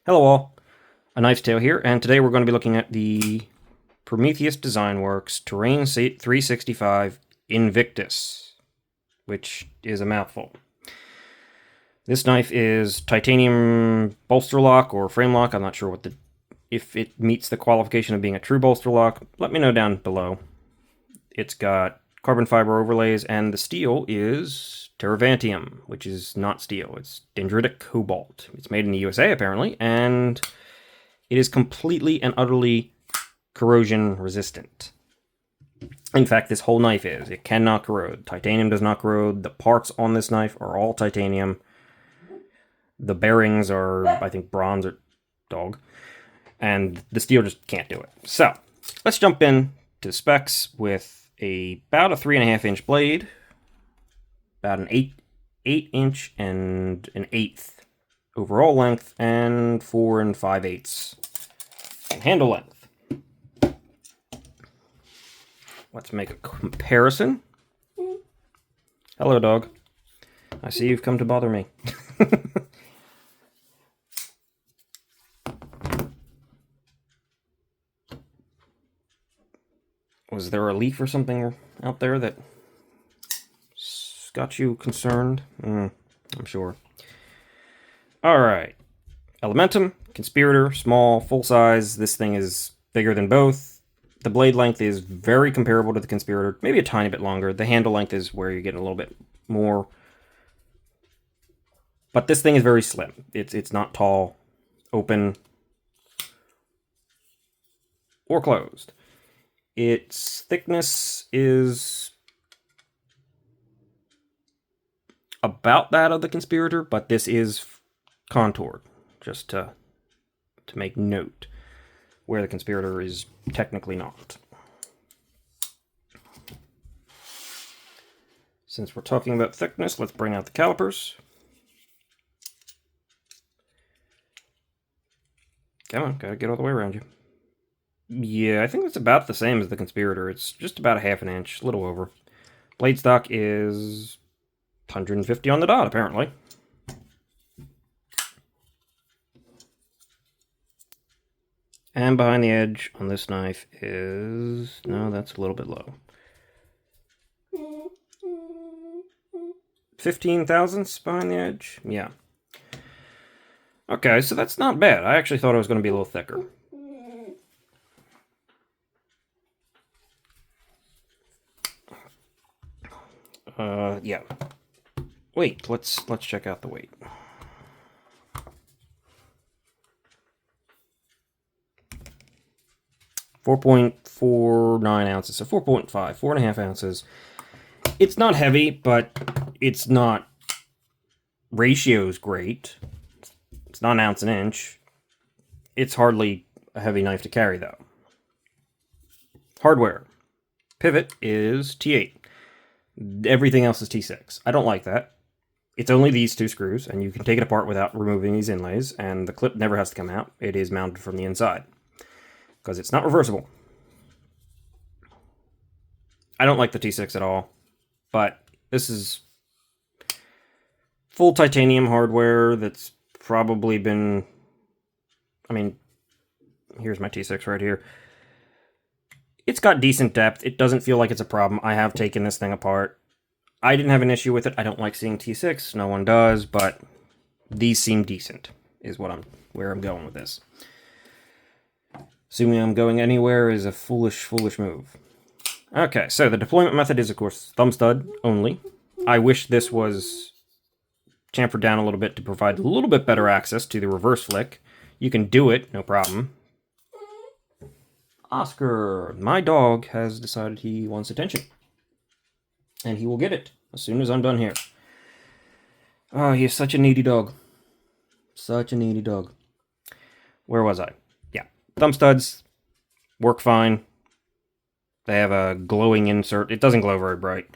Hello all, A Knife's Tale here, and today we're going to be looking at the Prometheus Design Works Terrain 365 Invictus, which is a mouthful. This knife is titanium bolster lock or frame lock. I'm not sure if it meets the qualification of being a true bolster lock. Let me know down below. It's got carbon fiber overlays, and the steel is Terravantium, which is not steel. It's dendritic cobalt. It's made in the USA, apparently, and it is completely and utterly corrosion resistant. In fact, this whole knife is. It cannot corrode. Titanium does not corrode. The parts on this knife are all titanium. The bearings are, I think, bronze or dog. And the steel just can't do it. So, let's jump in to specs with about a 3.5-inch blade, about an 8-inch and an 1/8 overall length, and 4 5/8 handle length. Let's make a comparison. Hello, dog. I see you've come to bother me. Was there a leaf or something out there that got you concerned? I'm sure. Alright. Elementum, Conspirator, small, full size. This thing is bigger than both. The blade length is very comparable to the Conspirator, maybe a tiny bit longer. The handle length is where you're getting a little bit more. But this thing is very slim. It's not tall, open, or closed. Its thickness is about that of the Conspirator, but this is contoured, just to make note, where the Conspirator is technically not. Since we're talking about thickness, let's bring out the calipers. Come on, gotta get all the way around you. Yeah, I think it's about the same as the Conspirator. It's just about a 1/2 inch, a little over. Blade stock is 150 on the dot, apparently. And behind the edge on this knife is... no, that's a little bit low. 15 thousandths behind the edge? Yeah. Okay, so that's not bad. I actually thought it was going to be a little thicker. Yeah. Wait, let's check out the weight. .49 ounces, so 4.5, 4.5 ounces. It's not heavy, but it's not... ratio's great. It's not an ounce an inch. It's hardly a heavy knife to carry, though. Hardware. Pivot is T8. Everything else is T6. I don't like that. It's only these two screws, and you can take it apart without removing these inlays, and the clip never has to come out. It is mounted from the inside, because it's not reversible. I don't like the T6 at all, but this is full titanium hardware that's probably been... I mean, here's my T6 right here. It's got decent depth. It doesn't feel like it's a problem. I have taken this thing apart. I didn't have an issue with it. I don't like seeing T6. No one does, but these seem decent, is where I'm going with this. Assuming I'm going anywhere is a foolish move. Okay, so the deployment method is, of course, thumb stud only. I wish this was chamfered down a little bit to provide a little bit better access to the reverse flick. You can do it, no problem. Oscar, my dog, has decided he wants attention. And he will get it as soon as I'm done here. Oh, he is such a needy dog. Such a needy dog. Where was I? Yeah. Thumb studs work fine. They have a glowing insert. It doesn't glow very bright.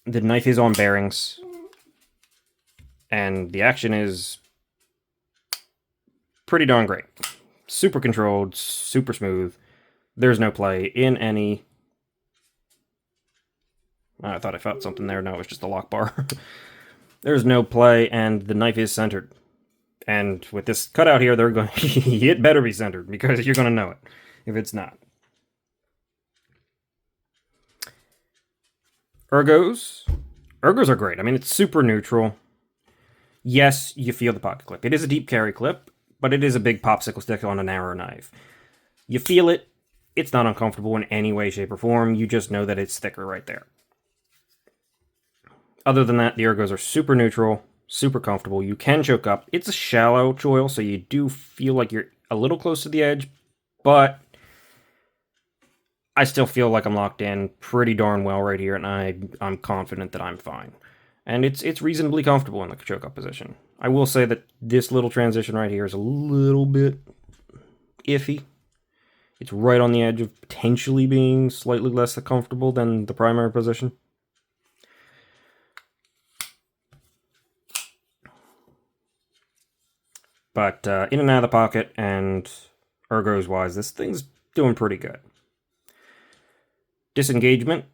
The knife is on bearings. And the action is pretty darn great. Super controlled, super smooth. There's no play in any... I thought I felt something there. No, it was just the lock bar. There's no play, and the knife is centered. And with this cutout here, they're going. It better be centered because you're going to know it if it's not. Ergos are great. I mean, it's super neutral. Yes, you feel the pocket clip. It is a deep carry clip, but it is a big popsicle stick on a narrow knife. You feel it. It's not uncomfortable in any way, shape, or form. You just know that it's thicker right there. Other than that, the ergos are super neutral, super comfortable. You can choke up. It's a shallow choil, so you do feel like you're a little close to the edge, but I still feel like I'm locked in pretty darn well right here, and I'm confident that I'm fine. And it's reasonably comfortable in the choke up position. I will say that this little transition right here is a little bit iffy. It's right on the edge of potentially being slightly less comfortable than the primary position. But in and out of the pocket and ergos-wise, this thing's doing pretty good. Disengagement.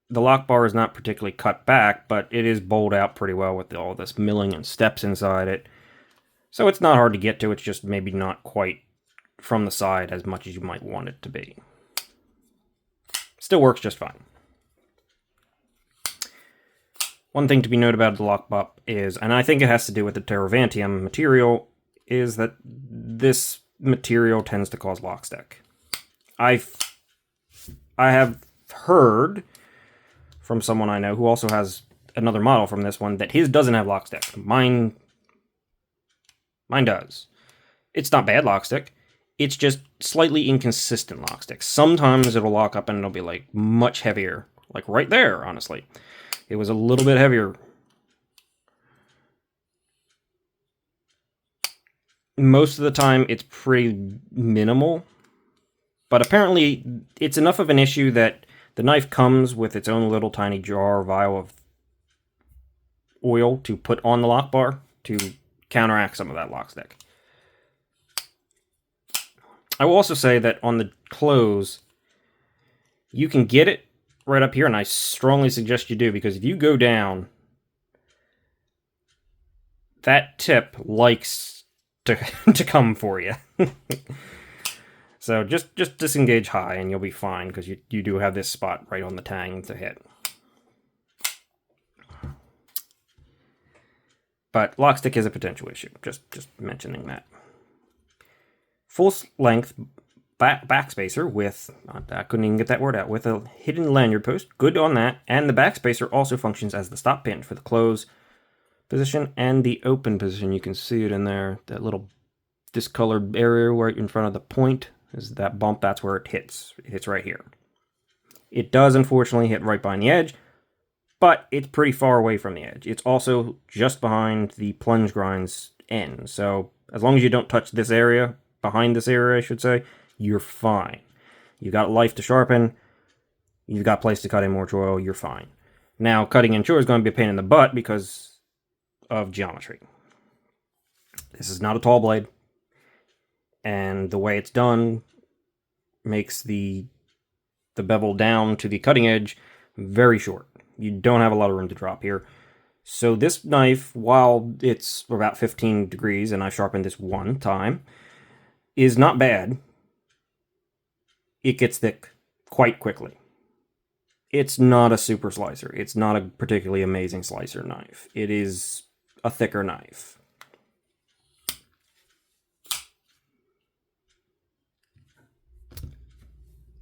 The lock bar is not particularly cut back, but it is bowled out pretty well with all this milling and steps inside it. So it's not hard to get to, it's just maybe not quite from the side as much as you might want it to be. Still works just fine. One thing to be noted about the lock pop is, and I think it has to do with the Terravantium material, is that this material tends to cause lockstick. I have heard from someone I know who also has another model from this one that his doesn't have lockstick. Mine does. It's not bad lockstick. It's just slightly inconsistent lockstick. Sometimes it'll lock up and it'll be like much heavier. Like right there, honestly. It was a little bit heavier. Most of the time it's pretty minimal. But apparently it's enough of an issue that the knife comes with its own little tiny jar or vial of oil to put on the lock bar to counteract some of that lockstick. I will also say that on the close, you can get it right up here, and I strongly suggest you do, because if you go down, that tip likes to come for you. So just disengage high and you'll be fine, because you do have this spot right on the tang to hit. But lockstick is a potential issue, just mentioning that. Full length backspacer with, I couldn't even get that word out, with a hidden lanyard post, good on that, and the backspacer also functions as the stop pin for the close position and the open position. You can see it in there, that little discolored area right in front of the point is that bump. That's where it hits. It hits right here. It does unfortunately hit right behind the edge, but it's pretty far away from the edge. It's also just behind the plunge grind's end, so as long as you don't touch this area, behind this area I should say, you're fine. You got life to sharpen, you've got place to cut in more choil, you're fine. Now, cutting in choil is going to be a pain in the butt because of geometry. This is not a tall blade, and the way it's done makes the bevel down to the cutting edge very short. You don't have a lot of room to drop here. So this knife, while it's about 15 degrees, and I've sharpened this one time, is not bad. It gets thick quite quickly. It's not a super slicer. It's not a particularly amazing slicer knife. It is a thicker knife.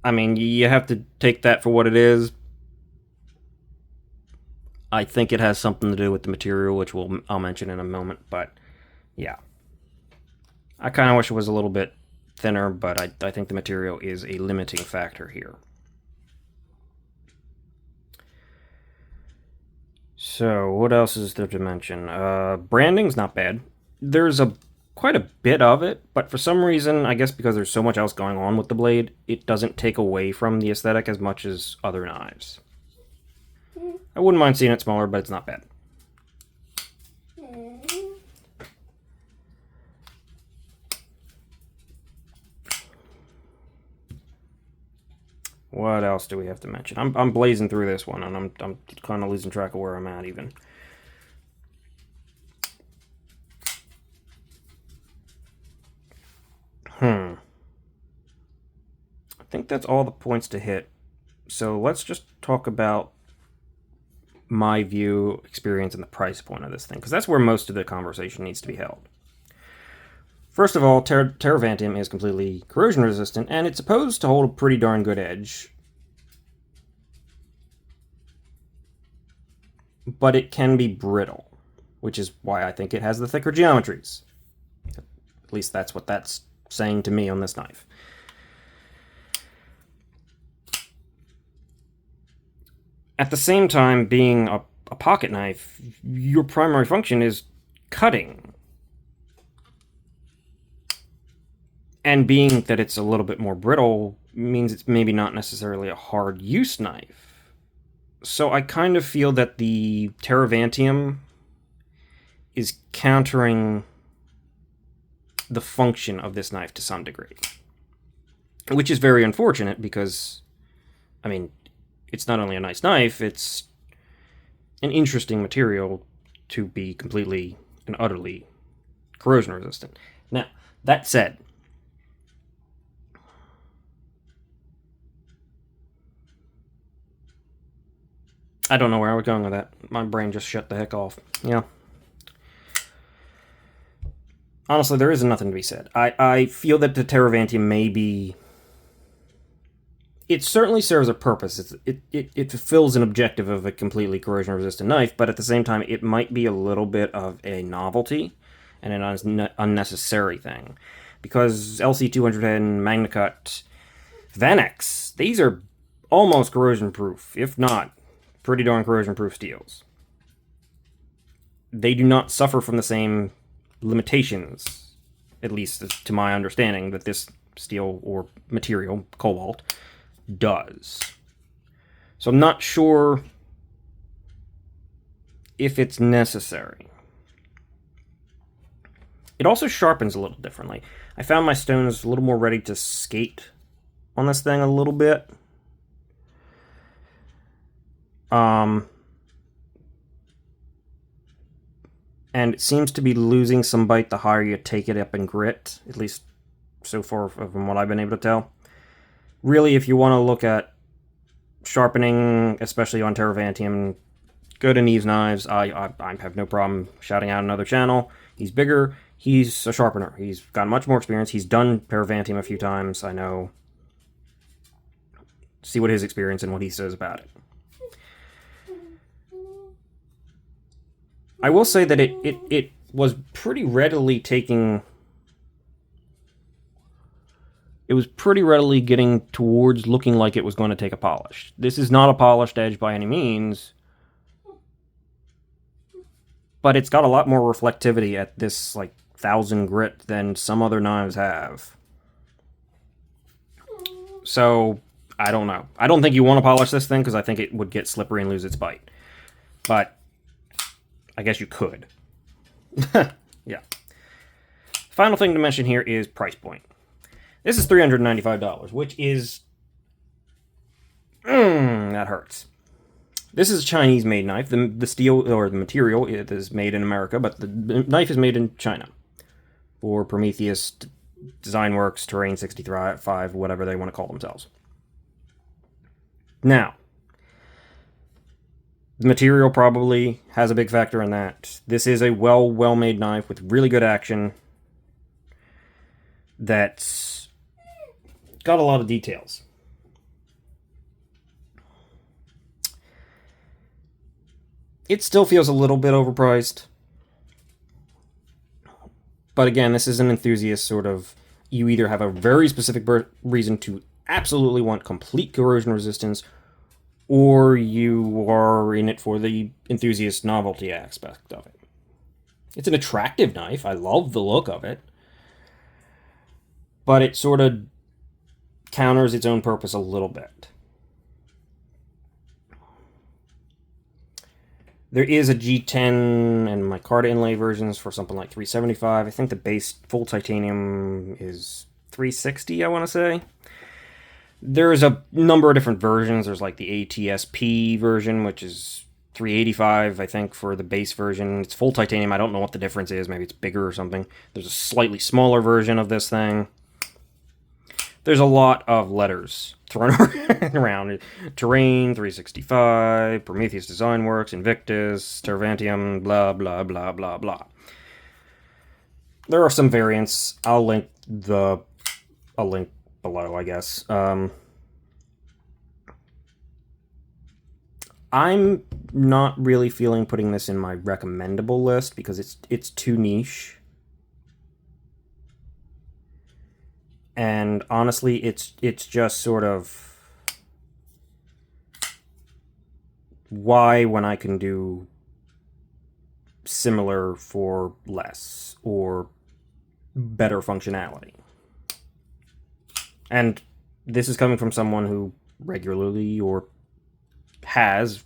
I mean, you have to take that for what it is. I think it has something to do with the material, which I'll mention in a moment, but yeah. I kind of wish it was a little bit thinner, but I think the material is a limiting factor here. So, what else is there to mention? Branding's not bad. There's quite a bit of it, but for some reason, I guess because there's so much else going on with the blade, it doesn't take away from the aesthetic as much as other knives. I wouldn't mind seeing it smaller, but it's not bad. What else do we have to mention? I'm blazing through this one, and I'm kind of losing track of where I'm at even. that's all the points to hit. So let's just talk about my view, experience, and the price point of this thing, because that's where most of the conversation needs to be held. First of all, Terravantium is completely corrosion resistant, and it's supposed to hold a pretty darn good edge. But it can be brittle, which is why I think it has the thicker geometries. At least that's what that's saying to me on this knife. At the same time, being a pocket knife, your primary function is cutting. And being that it's a little bit more brittle means it's maybe not necessarily a hard use knife. So I kind of feel that the Terravantium is countering the function of this knife to some degree. Which is very unfortunate because, I mean, it's not only a nice knife, it's an interesting material to be completely and utterly corrosion resistant. Now, that said, I don't know where I was going with that. My brain just shut the heck off. Yeah. Honestly, there isn't nothing to be said. I feel that the Terravantium may be... It certainly serves a purpose. It fulfills an objective of a completely corrosion-resistant knife, but at the same time, it might be a little bit of a novelty and an unnecessary thing. Because LC200 and MagnaCut Werx, these are almost corrosion-proof, if not pretty darn corrosion-proof steels. They do not suffer from the same limitations, at least to my understanding, that this steel or material, cobalt, does. So I'm not sure if it's necessary. It also sharpens a little differently. I found my stones a little more ready to skate on this thing a little bit. And it seems to be losing some bite the higher you take it up in grit, at least so far from what I've been able to tell. Really, if you want to look at sharpening, especially on Terravantium, go to Neve's Knives. I have no problem shouting out another channel. He's bigger. He's a sharpener. He's got much more experience. He's done Terravantium a few times. I know. See what his experience and what he says about it. I will say that it was pretty readily taking... It was pretty readily getting towards looking like it was going to take a polish. This is not a polished edge by any means, but it's got a lot more reflectivity at this, 1,000 grit than some other knives have. So, I don't know. I don't think you want to polish this thing, because I think it would get slippery and lose its bite. But I guess you could. Yeah. Final thing to mention here is price point. This is $395, which is... that hurts. This is a Chinese-made knife. The steel, or the material, is made in America, but the knife is made in China. For Prometheus, Design Works, Terrain 65, whatever they want to call themselves. Now, the material probably has a big factor in that. This is a well-made knife with really good action that's got a lot of details. It still feels a little bit overpriced. But again, this is an enthusiast sort of... You either have a very specific reason to absolutely want complete corrosion resistance, or you are in it for the enthusiast novelty aspect of it. It's an attractive knife. I love the look of it. But it sort of counters its own purpose a little bit. There is a G10 and micarta inlay versions for something like $375. I think the base full titanium is $360, I want to say. There's a number of different versions. There's like the ATSP version, which is $385, I think, for the base version. It's full titanium. I don't know what the difference is. Maybe it's bigger or something. There's a slightly smaller version of this thing. There's a lot of letters thrown around. Terrain, 365, Prometheus Design Works, Invictus, Tervantium, blah, blah, blah, blah, blah. There are some variants. I'll link below, I guess. I'm not really feeling putting this in my recommendable list because it's too niche. And honestly, it's just sort of why when I can do similar for less or better functionality. And this is coming from someone who regularly or has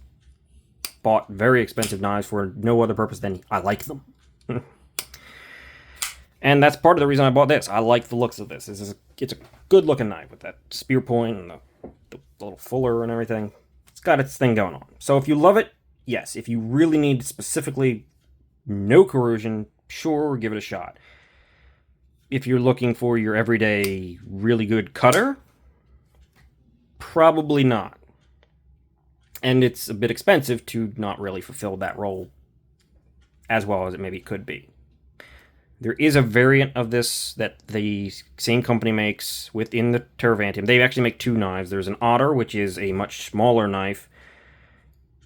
bought very expensive knives for no other purpose than I like them. And that's part of the reason I bought this. I like the looks of this. It's a good looking knife with that spear point and the little fuller and everything. It's got its thing going on. So if you love it, yes. If you really need specifically no corrosion, sure, give it a shot. If you're looking for your everyday really good cutter, probably not. And it's a bit expensive to not really fulfill that role as well as it maybe could be. There is a variant of this that the same company makes within the Tervantium. They actually make two knives. There's an Otter, which is a much smaller knife.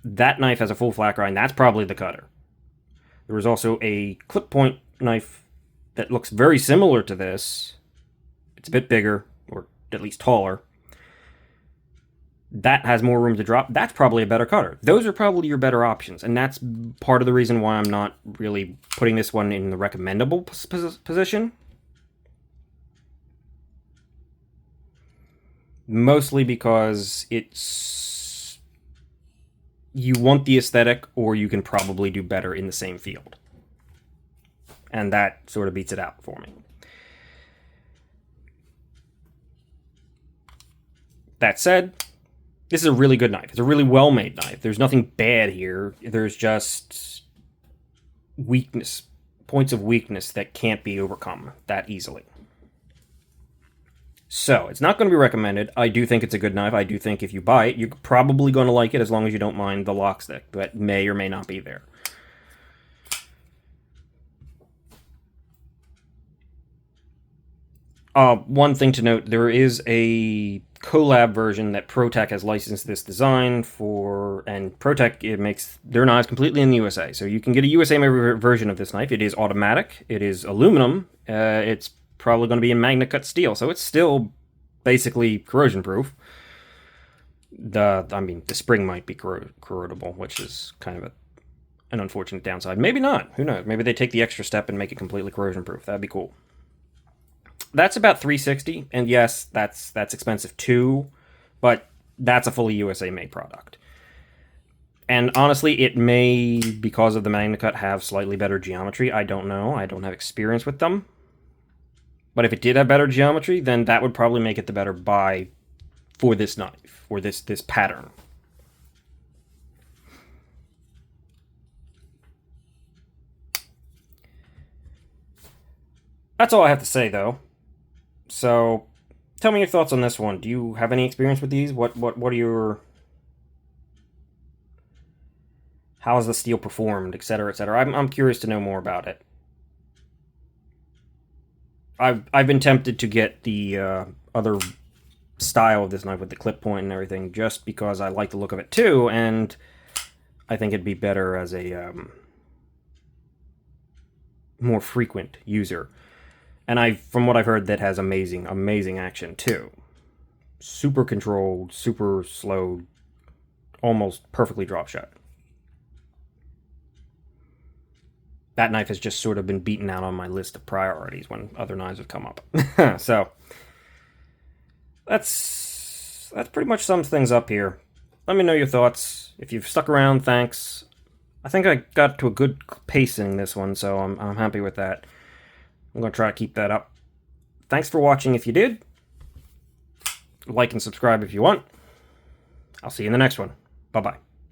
That knife has a full flat grind. That's probably the cutter. There is also a clip point knife that looks very similar to this. It's a bit bigger, or at least taller. That has more room to drop. That's probably a better cutter. Those are probably your better options, and that's part of the reason why I'm not really putting this one in the recommendable position. Mostly because you want the aesthetic, or you can probably do better in the same field. And that sort of beats it out for me. That said, this is a really good knife. It's a really well-made knife. There's nothing bad here. There's just weakness, points of weakness that can't be overcome that easily. So, it's not going to be recommended. I do think it's a good knife. I do think if you buy it, you're probably going to like it as long as you don't mind the lock stick that may or may not be there. One thing to note, there is a collab version that ProTech has licensed this design for, and ProTech, it makes their knives completely in the USA. So you can get a USA-made version of this knife. It is automatic. It is aluminum. It's probably going to be in magnet cut steel, so it's still basically corrosion-proof. The spring might be corrodable, which is kind of an unfortunate downside. Maybe not. Who knows? Maybe they take the extra step and make it completely corrosion-proof. That'd be cool. That's about $360, and yes, that's expensive too, but that's a fully USA-made product. And honestly, it may, because of the Magna Cut, have slightly better geometry. I don't know. I don't have experience with them. But if it did have better geometry, then that would probably make it the better buy for this knife, or this pattern. That's all I have to say, though. So, tell me your thoughts on this one. Do you have any experience with these? What are your... How has the steel performed, etc., etc.? I'm curious to know more about it. I've been tempted to get the other style of this knife with the clip point and everything, just because I like the look of it too, and I think it'd be better as a more frequent user. And from what I've heard, that has amazing action too. Super controlled, super slow, almost perfectly drop shot. That knife has just sort of been beaten out on my list of priorities when other knives have come up. So, that's pretty much sums things up here. Let me know your thoughts. If you've stuck around, thanks. I think I got to a good pacing this one, so I'm happy with that. I'm going to try to keep that up. Thanks for watching if you did. Like and subscribe if you want. I'll see you in the next one. Bye-bye.